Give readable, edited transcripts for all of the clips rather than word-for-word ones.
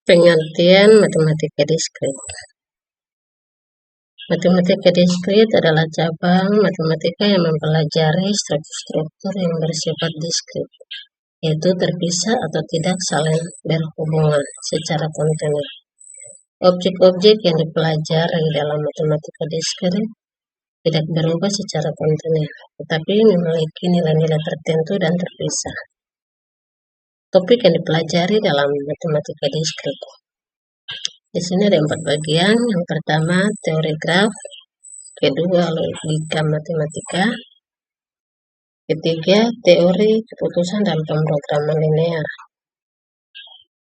Pengertian matematika diskrit. Matematika diskrit adalah cabang matematika yang mempelajari struktur-struktur yang bersifat diskrit, yaitu terpisah atau tidak saling berhubungan secara kontinu. Objek-objek yang dipelajari dalam matematika diskrit tidak berubah secara kontinu, tetapi memiliki nilai-nilai tertentu dan terpisah. Topik yang dipelajari dalam matematika diskrit. Di sini ada 4 bagian. Yang pertama, teori graf. Kedua, logika matematika. Ketiga, teori keputusan dalam pemrograman linear.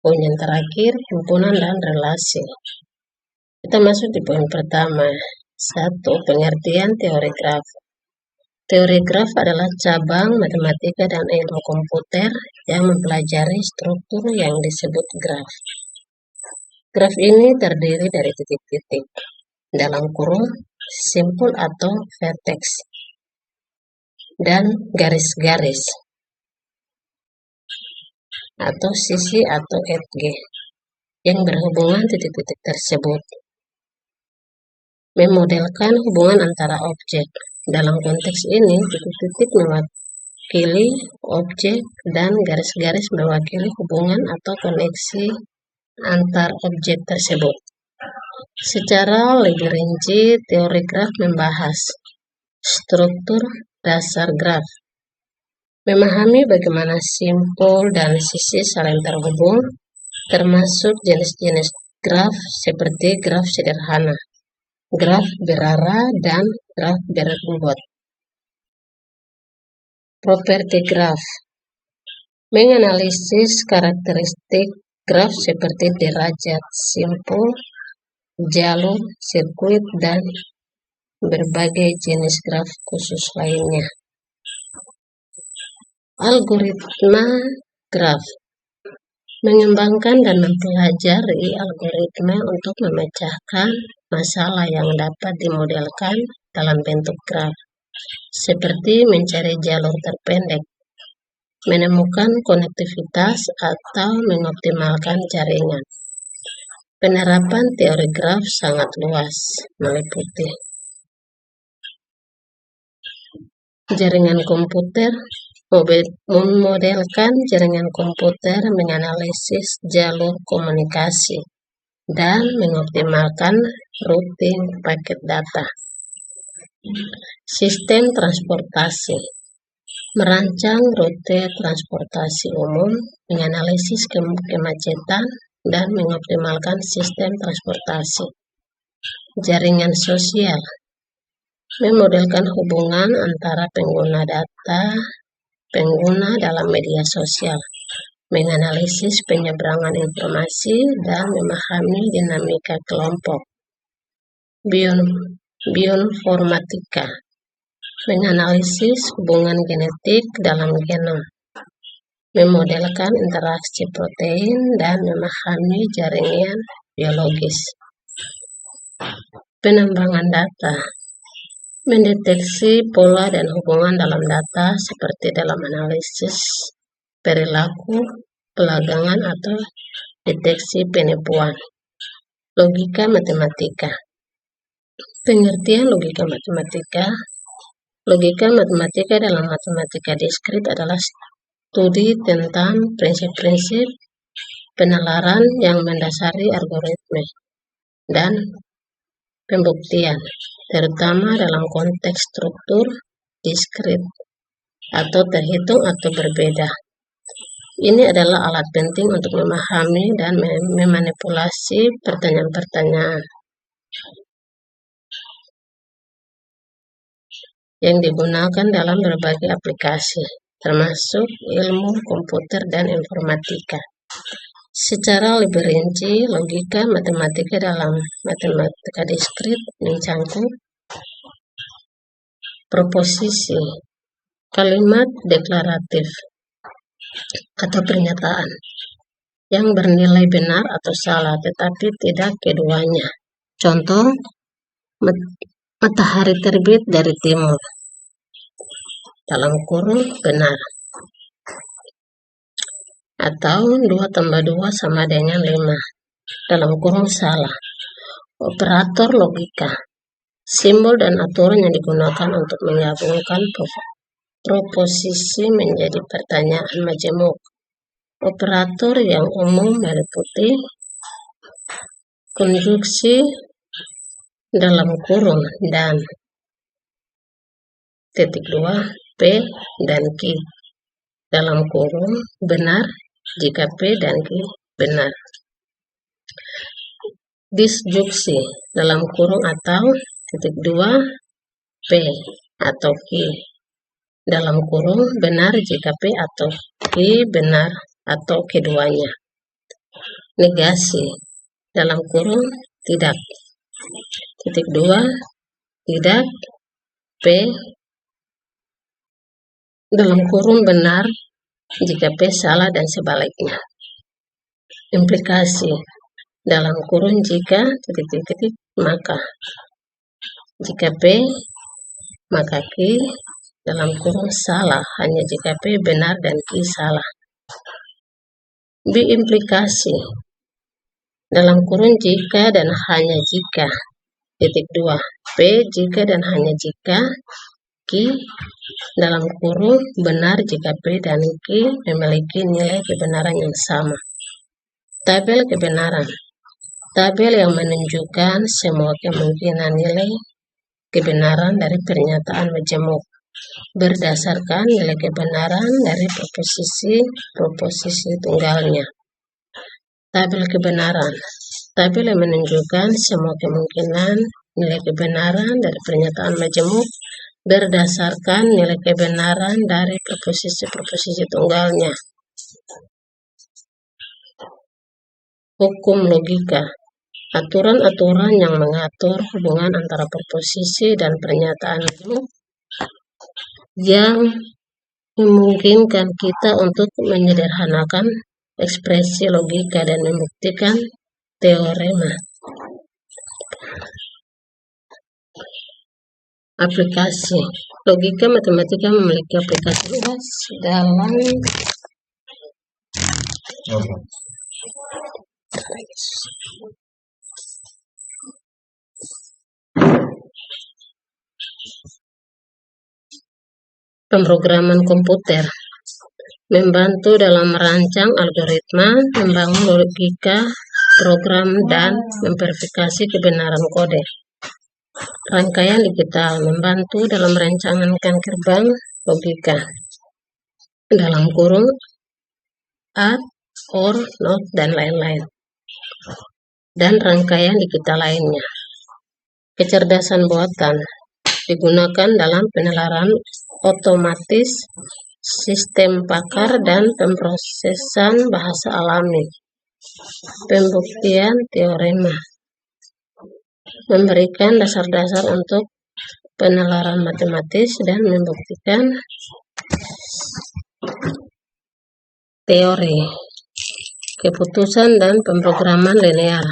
Poin yang terakhir, himpunan dan relasi. Kita masuk di poin pertama. 1. Pengertian teori graf. Teori graf adalah cabang matematika dan ilmu komputer yang mempelajari struktur yang disebut graf. Graf ini terdiri dari titik-titik, dalam kurung, simpul atau vertex, dan garis-garis, atau sisi atau edge, yang berhubungan titik-titik tersebut. Memodelkan hubungan antara objek. Dalam konteks ini, titik-titik mewakili objek dan garis-garis mewakili hubungan atau koneksi antar objek tersebut. Secara lebih rinci, teori graf membahas struktur dasar graf, memahami bagaimana simpul dan sisi saling terhubung, termasuk jenis-jenis graf seperti graf sederhana, graf berarah, dan graf berbobot. Properti graf menganalisis karakteristik graf seperti derajat, simpul, jalur, sirkuit, dan berbagai jenis graf khusus lainnya. Algoritma graf mengembangkan dan mempelajari algoritma untuk memecahkan masalah yang dapat dimodelkan dalam bentuk graf, seperti mencari jalur terpendek, menemukan konektivitas, atau mengoptimalkan jaringan. Penerapan teori graf sangat luas, meliputi jaringan komputer, memodelkan jaringan komputer, menganalisis jalur komunikasi, dan mengoptimalkan routing paket data. Sistem transportasi merancang rute transportasi umum, menganalisis kemacetan, dan mengoptimalkan sistem transportasi. Jaringan sosial memodelkan hubungan antara pengguna dalam media sosial, menganalisis penyeberangan informasi, dan memahami dinamika kelompok. Bioinformatika menganalisis hubungan genetik dalam genom, memodelkan interaksi protein, dan memahami jaringan biologis. Penambangan data mendeteksi pola dan hubungan dalam data seperti dalam analisis perilaku, pelagangan, atau deteksi penipuan. Logika matematika. Pengertian logika matematika. Logika matematika dalam matematika diskrit adalah studi tentang prinsip-prinsip penalaran yang mendasari algoritma dan pembuktian, terutama dalam konteks struktur diskrit atau terhitung atau berbeda. Ini adalah alat penting untuk memahami dan memanipulasi pertanyaan-pertanyaan yang digunakan dalam berbagai aplikasi, termasuk ilmu komputer dan informatika. Secara lebih rinci, logika matematika dalam matematika diskrit mencangkup proposisi, kalimat deklaratif atau pernyataan yang bernilai benar atau salah, tetapi tidak keduanya. Contoh, matahari terbit dari timur, dalam kurung benar, atau 2 tambah 2 sama dengan 5, dalam kurung salah. Operator logika, simbol dan aturan yang digunakan untuk menggabungkan proposisi menjadi pertanyaan majemuk. Operator yang umum meliputi konjungsi dalam kurung dan (2) P dan Q dalam kurung benar jika P dan Q benar. Disjunksi dalam kurung atau (2) P atau Q dalam kurung benar jika P atau Q benar atau keduanya. Negasi dalam kurung tidak (2) tidak P dalam kurung benar jika P salah dan sebaliknya. Implikasi dalam kurung jika maka jika P maka Q dalam kurung salah hanya jika P benar dan Q salah. Biimplikasi dalam kurung jika dan hanya jika (2) P jika dan hanya jika Q dalam kurung benar jika P dan Q memiliki nilai kebenaran yang sama. Tabel kebenaran, tabel yang menunjukkan semua kemungkinan nilai kebenaran dari pernyataan majemuk berdasarkan nilai kebenaran dari proposisi tunggalnya. Tabel kebenaran, tabel yang menunjukkan semua kemungkinan nilai kebenaran dari pernyataan majemuk berdasarkan nilai kebenaran dari proposisi tunggalnya. Hukum logika, aturan-aturan yang mengatur hubungan antara proposisi dan pernyataan majemuk yang memungkinkan kita untuk menyederhanakan ekspresi logika dan membuktikan teorema. Aplikasi logika matematika memiliki aplikasi luas dalam pemrograman komputer, membantu dalam merancang algoritma, membangun logika program, dan memverifikasi kebenaran kode. Rangkaian digital, membantu dalam merencanakan gerbang logika dalam kurung AND, OR, NOT, dan lain-lain. Dan rangkaian digital lainnya. Kecerdasan buatan digunakan dalam penalaran otomatis, sistem pakar, dan pemrosesan bahasa alami. Pembuktian teorema memberikan dasar-dasar untuk penalaran matematis dan membuktikan teori. Keputusan dan pemrograman linear.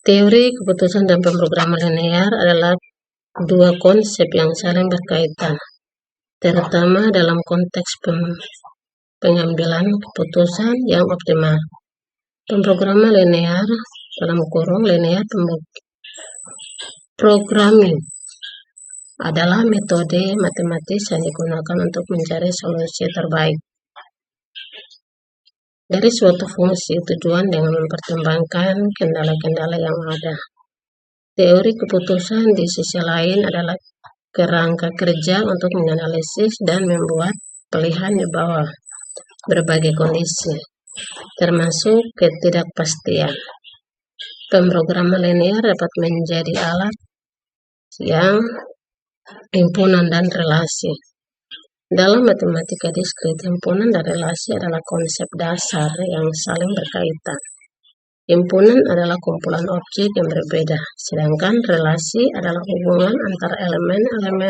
Teori keputusan dan pemrograman linear adalah dua konsep yang saling berkaitan, terutama dalam konteks pengambilan keputusan yang optimal. Pemrograman linear dalam kurung linear programming adalah metode matematis yang digunakan untuk mencari solusi terbaik dari suatu fungsi tujuan dengan mempertimbangkan kendala-kendala yang ada. Teori keputusan di sisi lain adalah kerangka kerja untuk menganalisis dan membuat pilihan di bawah berbagai kondisi, termasuk ketidakpastian. Pemrograman linear dapat menjadi alat yang himpunan dan relasi. Dalam matematika diskrit, himpunan dan relasi adalah konsep dasar yang saling berkaitan. Himpunan adalah kumpulan objek yang berbeda, sedangkan relasi adalah hubungan antara elemen-elemen